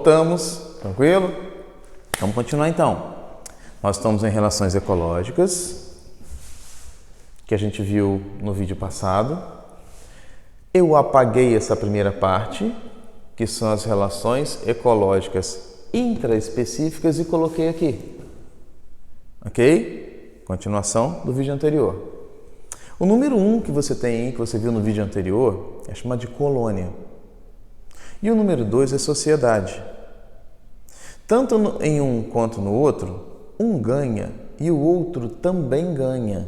Voltamos, tranquilo? Vamos continuar então. Nós estamos em relações ecológicas, que a gente viu no vídeo passado. Eu apaguei essa primeira parte, que são as relações ecológicas intraespecíficas, e coloquei aqui. Ok? Continuação do vídeo anterior. O número 1 que você tem aí, que você viu no vídeo anterior, é chamado de colônia. E o número 2 é sociedade. Tanto em um quanto no outro, um ganha e o outro também ganha.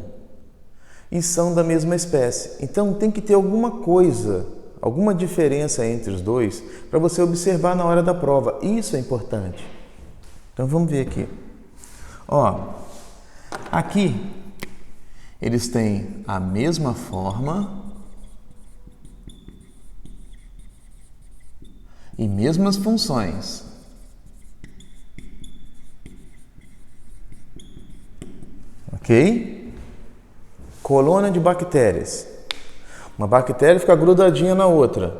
E são da mesma espécie. Então tem que ter alguma coisa, alguma diferença entre os dois para você observar na hora da prova. Isso é importante. Então vamos ver aqui. Ó, aqui eles têm a mesma forma e mesmas funções. Ok? Colônia de bactérias. Uma bactéria fica grudadinha na outra.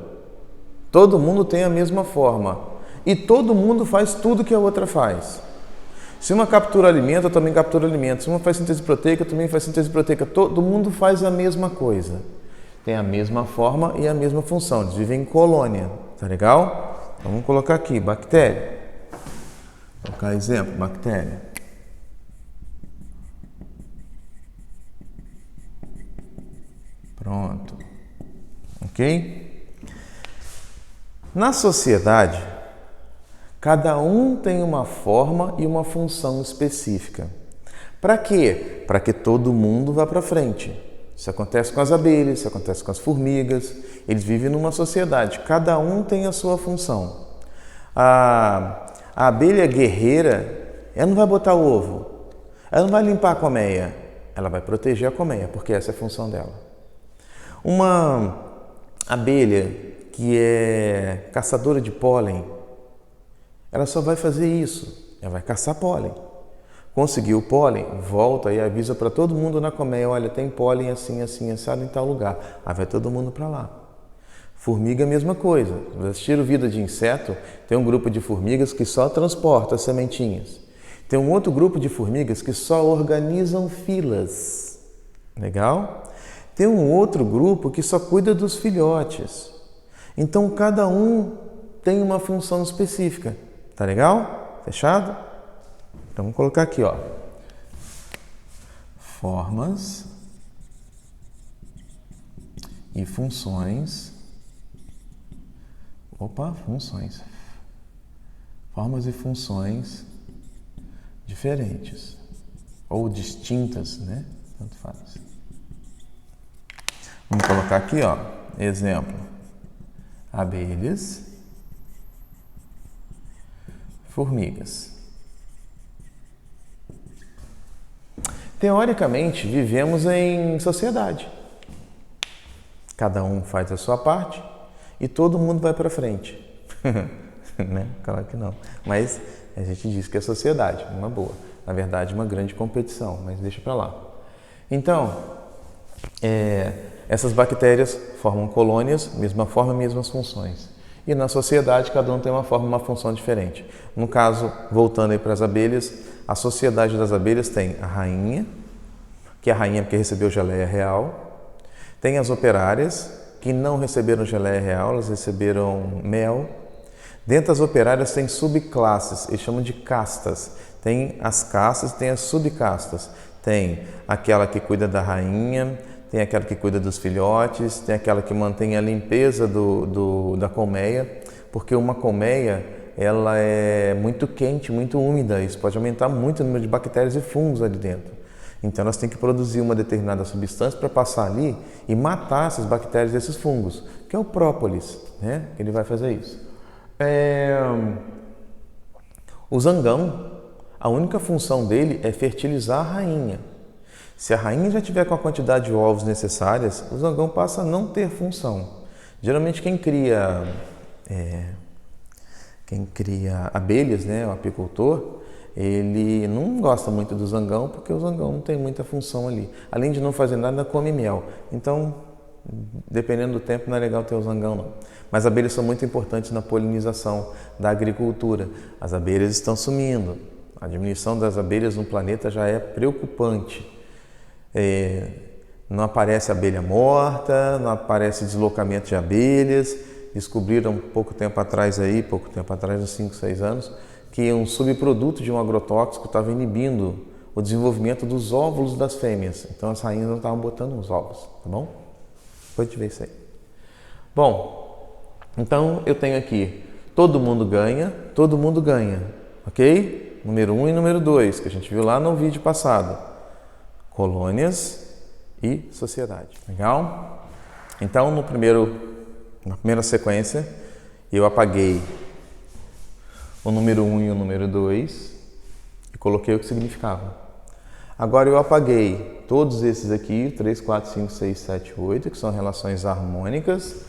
Todo mundo tem a mesma forma. E todo mundo faz tudo que a outra faz. Se uma captura alimento, eu também capturo alimento. Se uma faz síntese proteica, eu também faz síntese proteica. Todo mundo faz a mesma coisa. Tem a mesma forma e a mesma função. Eles vivem em colônia. Tá legal? Então vamos colocar aqui, bactéria. Vou colocar exemplo, bactéria. Pronto. Ok? Na sociedade, cada um tem uma forma e uma função específica. Para quê? Para que todo mundo vá para frente. Isso acontece com as abelhas, isso acontece com as formigas. Eles vivem numa sociedade. Cada um tem a sua função. A abelha guerreira, ela não vai botar o ovo. Ela não vai limpar a colmeia. Ela vai proteger a colmeia, porque essa é a função dela. Uma abelha que é caçadora de pólen, ela só vai fazer isso. Ela vai caçar pólen. Conseguiu o pólen, volta e avisa para todo mundo na colmeia: olha, tem pólen assim, assim, assado em tal lugar. Aí vai todo mundo para lá. Formiga, a mesma coisa. Vocês assistiram Vida de Inseto? Tem um grupo de formigas que só transporta as sementinhas. Tem um outro grupo de formigas que só organizam filas. Legal? Tem um outro grupo que só cuida dos filhotes. Então, cada um tem uma função específica. Tá legal? Fechado? Então, vamos colocar aqui, ó. Formas e funções. Funções. Formas e funções diferentes. Ou distintas, né? Tanto faz. Vamos colocar aqui, ó. Exemplo. Abelhas. Formigas. Teoricamente, vivemos em sociedade. Cada um faz a sua parte e todo mundo vai para frente. Né? Claro que não. Mas a gente diz que é sociedade, uma boa. Na verdade, uma grande competição, mas deixa para lá. Então, essas bactérias formam colônias, mesma forma, mesmas funções. E na sociedade, cada um tem uma forma e uma função diferente. No caso, voltando aí para as abelhas, a sociedade das abelhas tem a rainha, que é a rainha porque recebeu geleia real. Tem as operárias, que não receberam geleia real, elas receberam mel. Dentro das operárias tem subclasses, eles chamam de castas. Tem as castas e tem as subcastas. Tem aquela que cuida da rainha, tem aquela que cuida dos filhotes, tem aquela que mantém a limpeza da colmeia, porque uma colmeia ela é muito quente, muito úmida, isso pode aumentar muito o número de bactérias e fungos ali dentro. Então elas têm que produzir uma determinada substância para passar ali e matar essas bactérias e esses fungos, que é o própolis, né? Ele vai fazer isso. O zangão, a única função dele é fertilizar a rainha. Se a rainha já tiver com a quantidade de ovos necessárias, o zangão passa a não ter função. Geralmente quem cria abelhas, né, o apicultor, ele não gosta muito do zangão porque o zangão não tem muita função ali. Além de não fazer nada, come mel. Então dependendo do tempo, não é legal ter o zangão, não. Mas abelhas são muito importantes na polinização da agricultura. As abelhas estão sumindo. A diminuição das abelhas no planeta já é preocupante. Não aparece abelha morta, não aparece deslocamento de abelhas. Descobriram pouco tempo atrás, uns 5, 6 anos, que um subproduto de um agrotóxico estava inibindo o desenvolvimento dos óvulos das fêmeas. Então as rainhas não estavam botando os ovos, tá bom? Depois a gente vê isso aí. Bom, então eu tenho aqui todo mundo ganha, ok? Número 1 e número 2, que a gente viu lá no vídeo passado. Colônias e sociedade. Legal? Então na primeira sequência eu apaguei o número 1 e o número 2 e coloquei o que significava. Agora eu apaguei todos esses aqui, 3, 4, 5, 6, 7, 8, que são relações harmônicas,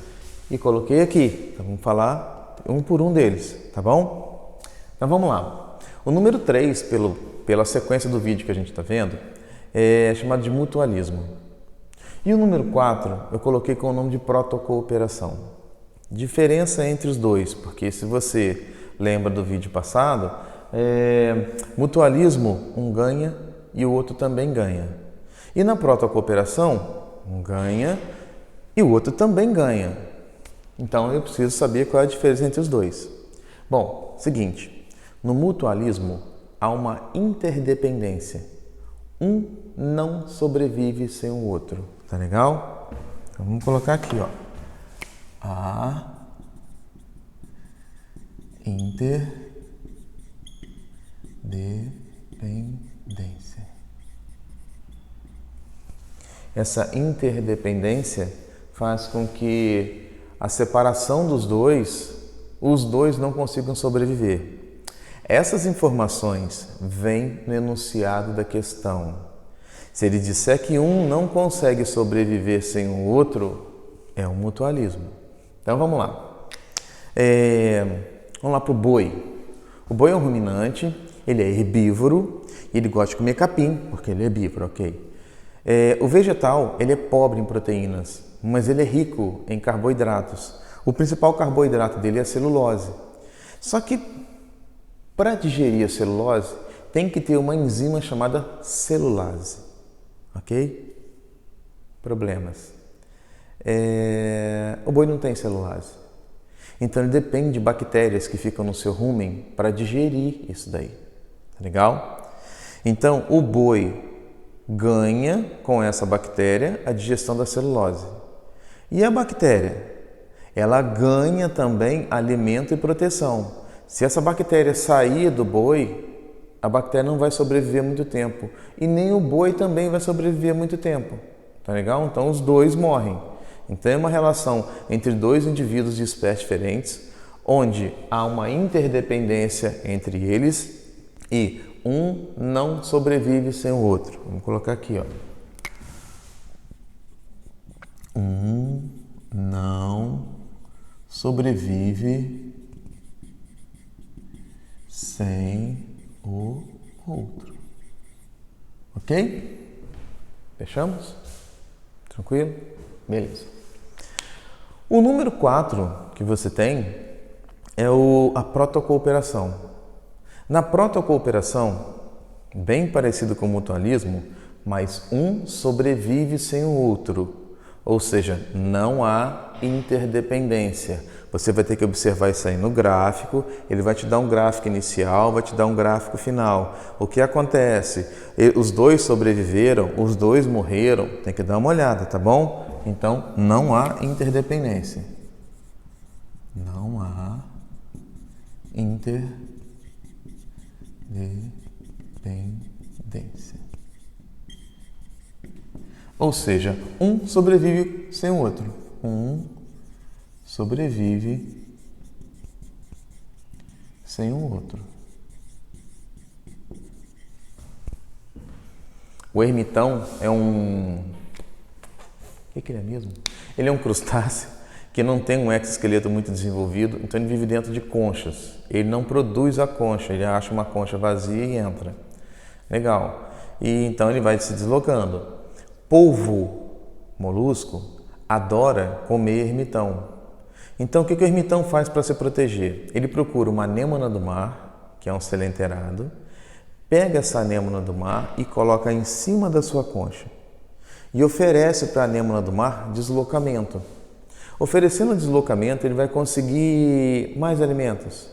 e coloquei aqui. Então vamos falar um por um deles, tá bom? Então vamos lá. O número 3, pela sequência do vídeo que a gente está vendo, é chamado de mutualismo. E o número 4 eu coloquei com o nome de protocooperação. Diferença entre os dois, porque se você lembra do vídeo passado, mutualismo, um ganha e o outro também ganha. E na protocooperação, um ganha e o outro também ganha. Então eu preciso saber qual é a diferença entre os dois. Bom, seguinte, no mutualismo há uma interdependência. Um não sobrevive sem o outro. Tá legal? Então vamos colocar aqui, ó. A interdependência. Essa interdependência faz com que a separação dos dois, os dois não consigam sobreviver. Essas informações vêm no enunciado da questão. Se ele disser que um não consegue sobreviver sem o outro, é um mutualismo. Então vamos lá. Vamos lá para o boi. O boi é um ruminante, ele é herbívoro e ele gosta de comer capim, porque ele é herbívoro, ok? O vegetal, ele é pobre em proteínas, mas ele é rico em carboidratos. O principal carboidrato dele é a celulose. Só que para digerir a celulose, tem que ter uma enzima chamada celulase, ok? Problemas. O boi não tem celulase. Então ele depende de bactérias que ficam no seu rumen para digerir isso daí. Tá legal? Então o boi ganha com essa bactéria a digestão da celulose. E a bactéria? Ela ganha também alimento e proteção. Se essa bactéria sair do boi, a bactéria não vai sobreviver muito tempo. E nem o boi também vai sobreviver muito tempo. Tá legal? Então os dois morrem. Então é uma relação entre dois indivíduos de espécies diferentes, onde há uma interdependência entre eles e um não sobrevive sem o outro. Vamos colocar aqui, ó. Um não sobrevive sem o outro. Ok? Fechamos? Tranquilo? Beleza. O número 4 que você tem é a protocooperação. Na protocooperação, bem parecido com o mutualismo, mas um sobrevive sem o outro. Ou seja, não há interdependência. Você vai ter que observar isso aí no gráfico, ele vai te dar um gráfico inicial, vai te dar um gráfico final. O que acontece? Os dois sobreviveram, os dois morreram, tem que dar uma olhada, tá bom? Então, não há interdependência. Não há interdependência. Ou seja, um sobrevive sem o outro. Um sobrevive sem o outro. O ermitão é um... O que ele é mesmo? Ele é um crustáceo que não tem um exoesqueleto muito desenvolvido, então ele vive dentro de conchas. Ele não produz a concha, ele acha uma concha vazia e entra. Legal. E então ele vai se deslocando. Polvo, molusco, adora comer ermitão. Então, o que o ermitão faz para se proteger? Ele procura uma anêmona do mar, que é um selenterado, pega essa anêmona do mar e coloca em cima da sua concha e oferece para a anêmona do mar deslocamento. Oferecendo deslocamento, ele vai conseguir mais alimentos.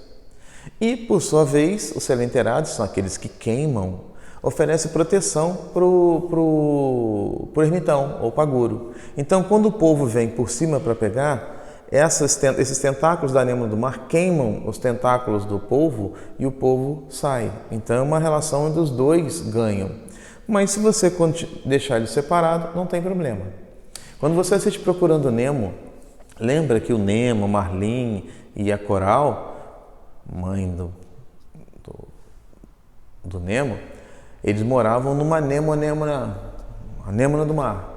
E, por sua vez, os selenterados, são aqueles que queimam, oferece proteção para o ermitão ou paguro. Então, quando o polvo vem por cima para pegar, esses tentáculos da anêmona do mar queimam os tentáculos do polvo e o polvo sai. Então, é uma relação onde os dois ganham. Mas se você deixar ele separado, não tem problema. Quando você assiste Procurando Nemo, lembra que o Nemo, Marlin e a Coral, mãe do Nemo, eles moravam numa anêmona do mar.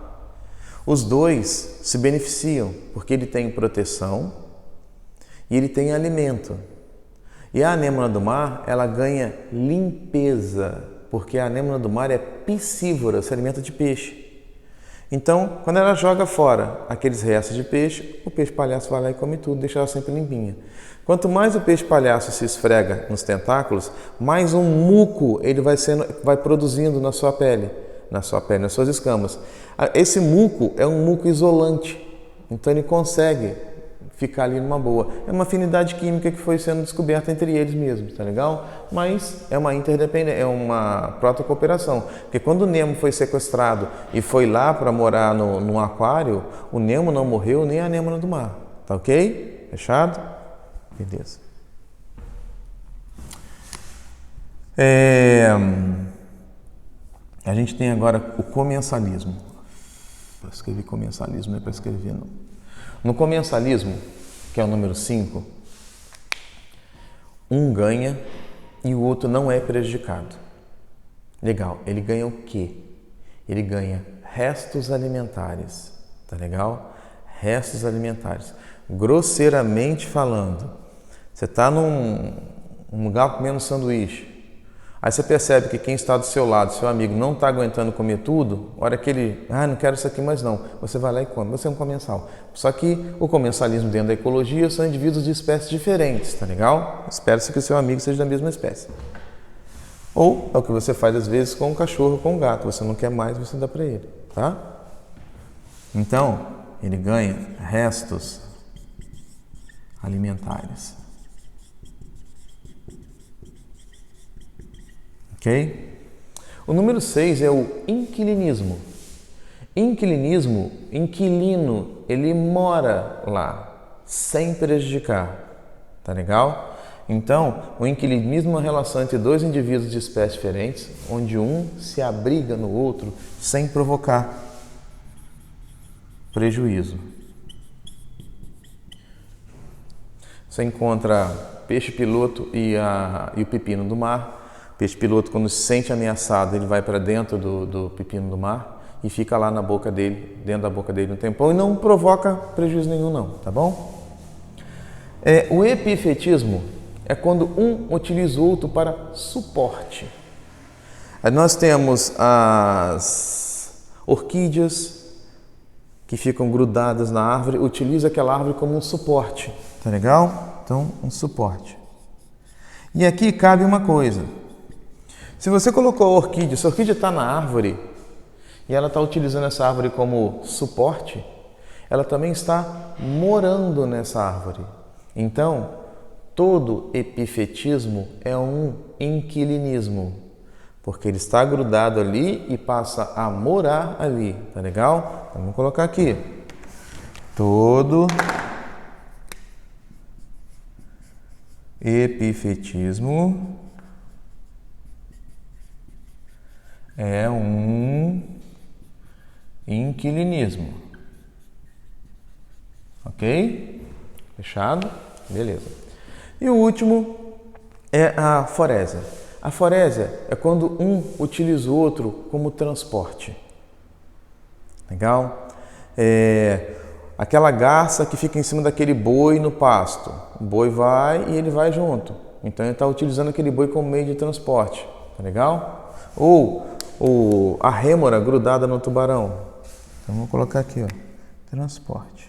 Os dois se beneficiam, porque ele tem proteção e ele tem alimento. E a anêmona do mar, ela ganha limpeza, porque a anêmona do mar é piscívora, se alimenta de peixe. Então, quando ela joga fora aqueles restos de peixe, o peixe palhaço vai lá e come tudo, deixa ela sempre limpinha. Quanto mais o peixe palhaço se esfrega nos tentáculos, mais um muco ele vai produzindo na sua pele, nas suas escamas. Esse muco é um muco isolante, então ele consegue ficar ali numa boa. É uma afinidade química que foi sendo descoberta entre eles mesmos, tá legal? Mas é uma interdependência, é uma protocooperação. Porque quando o Nemo foi sequestrado e foi lá para morar num aquário, o Nemo não morreu nem a anêmona do mar, tá ok? Fechado? Beleza. A gente tem agora o comensalismo. Para escrever comensalismo, não é para escrever não. No comensalismo, que é o número 5, um ganha e o outro não é prejudicado. Legal, ele ganha o quê? Ele ganha restos alimentares, tá legal? Restos alimentares. Grosseiramente falando, você está num lugar comendo sanduíche, aí você percebe que quem está do seu lado, seu amigo, não está aguentando comer tudo, a hora que ele, não quero isso aqui mais não, você vai lá e come, você é um comensal. Só que o comensalismo dentro da ecologia são indivíduos de espécies diferentes, tá legal? Espera-se que o seu amigo seja da mesma espécie. Ou é o que você faz às vezes com um cachorro ou com um gato, você não quer mais, você dá para ele, tá? Então, ele ganha restos alimentares. Ok? O número 6 é o inquilinismo. Inquilino, ele mora lá, sem prejudicar. Tá legal? Então, o inquilinismo é uma relação entre dois indivíduos de espécies diferentes, onde um se abriga no outro sem provocar prejuízo. Você encontra peixe-piloto e o pepino do mar. Peixe-piloto, quando se sente ameaçado, ele vai para dentro do pepino do mar e fica lá na boca dele, dentro da boca dele um tempão e não provoca prejuízo nenhum não, tá bom? O epifetismo é quando um utiliza o outro para suporte. Aí nós temos as orquídeas que ficam grudadas na árvore, utiliza aquela árvore como um suporte, tá legal? Então, um suporte. E aqui cabe uma coisa. Se você colocou a orquídea, se a orquídea está na árvore e ela está utilizando essa árvore como suporte, ela também está morando nessa árvore. Então, todo epifetismo é um inquilinismo, porque ele está grudado ali e passa a morar ali, tá legal? Então, vamos colocar aqui. Todo epifetismo é um inquilinismo. Ok? Fechado? Beleza. E o último é a forésia. A forésia é quando um utiliza o outro como transporte. Legal? Aquela garça que fica em cima daquele boi no pasto. O boi vai e ele vai junto. Então ele está utilizando aquele boi como meio de transporte. Tá legal? Ou a rêmora grudada no tubarão. Então vamos colocar aqui, ó. transporte.